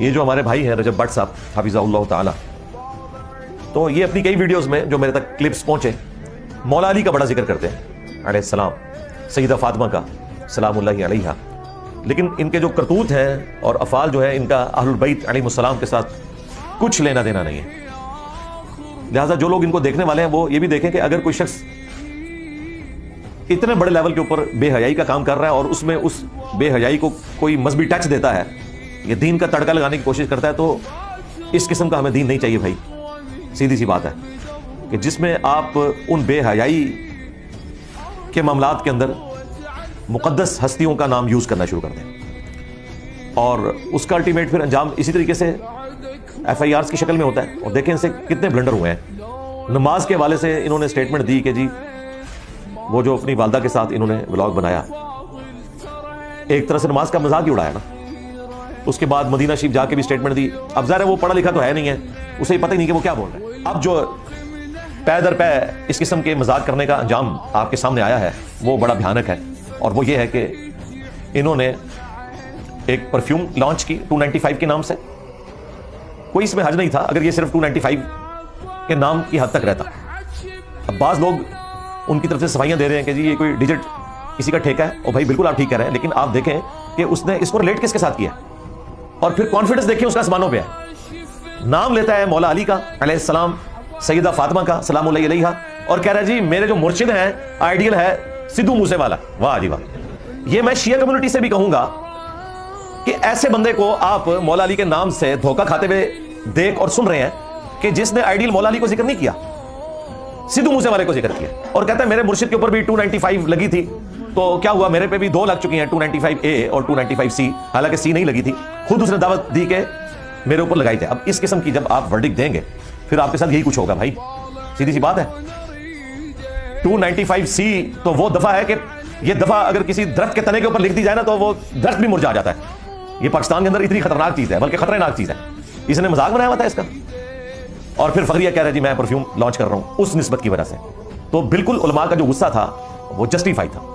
ये जो हमारे भाई हैं रजब भट्ट साहब हफिज़हुल्लाह ताला, तो ये अपनी कई वीडियोस में जो मेरे तक क्लिप्स पहुंचे मौला अली का बड़ा जिक्र करते हैं अलैहिस्सलाम, सईदा फातिमा का सलामुल्लाहि अलैहा, लेकिन इनके जो करतूत हैं और अफ़ाल जो है इनका अहलुल बैत अलैहिमुस्सलाम के साथ कुछ लेना देना नहीं है। लिहाजा जो लोग इनको देखने वाले हैं वो ये भी देखें कि अगर कोई शख्स इतने बड़े लेवल के ऊपर बेहयाई का काम कर रहा है और उसमें उस बेहयाई को कोई मजहबी टच देता है, ये दीन का तड़का लगाने की कोशिश करता है, तो इस किस्म का हमें दीन नहीं चाहिए भाई। सीधी सी बात है कि जिसमें आप उन बेहयाई के मामलात के अंदर मुक़द्दस हस्तियों का नाम यूज़ करना शुरू कर दें और उसका अल्टीमेट फिर अंजाम इसी तरीके से FIRs की शक्ल में होता है। और देखें इनसे कितने ब्लंडर हुए हैं। नमाज के हवाले से इन्होंने स्टेटमेंट दी कि जी वो जो अपनी वालदा के साथ इन्होंने व्लॉग बनाया, एक तरह से नमाज का मजाक ही उड़ाया ना। उसके बाद मदीना शरीफ जाके भी स्टेटमेंट दी। अब ज़ाहिर है वो पढ़ा लिखा तो है नहीं है, उसे पता ही नहीं कि वो क्या बोल रहा है। अब जो पै दर पै इस किस्म के मजाक करने का अंजाम आपके सामने आया है वो बड़ा भयानक है, और वो ये है कि इन्होंने एक परफ्यूम लॉन्च की 295 के नाम से। कोई इसमें हर्ज नहीं था अगर ये सिर्फ 295 के नाम की हद तक रहता। अब बाज़ लोग उनकी तरफ से सफाइयां दे रहे हैं कि जी ये कोई डिजिट किसी का ठेका है, और भाई बिल्कुल आप ठीक कह रहे हैं, लेकिन आप देखें कि उसने इसको रिलेट किसके साथ किया और फिर कॉन्फिडेंस देखिए उसका आसमानों पे है। नाम लेता है मौला अली का अलैहिस्सलाम, सईदा फातिमा का सलामुल्लाहि अलैहा, और कह रहा है जी मेरे जो मुर्शिद हैं आइडियल है सिद्धू मूसेवाला। वाह जी वाह। ये मैं शिया कम्युनिटी से भी कहूंगा कि ऐसे बंदे को आप मौला अली के नाम से धोखा खाते हुए देख और सुन रहे हैं कि जिसने आइडियल मौला अली को जिक्र नहीं किया, सिद्धू मूसेवाले को जिक्र किया, और कहता है मेरे मुर्शिद के ऊपर भी 295 लगी थी, तो क्या हुआ मेरे पे भी 2 लग चुकी हैं 295A और 295C, हालांकि C नहीं लगी थी। खुद उसने दावत दी कि मेरे ऊपर लगाई थे। अब इस किस्म की जब आप वर्डिक्ट देंगे फिर आपके साथ यही कुछ होगा भाई, सीधी सी बात है। 295C तो वो दफा है कि ये दफा अगर किसी दरख्त के तने के ऊपर लिख दी जाए ना तो वो दरख्त भी मुरझा जाता है। ये पाकिस्तान के अंदर इतनी खतरनाक चीज है, बल्कि खतरनाक चीज है। इसने मजाक बनाया हुआ था इसका, और फिर फखरिया कह रहा है जी मैं परफ्यूम लॉन्च कर रहा हूं उस निस्बत की वजह से। तो बिल्कुल उलमा का जो गुस्सा था वो जस्टिफाई था।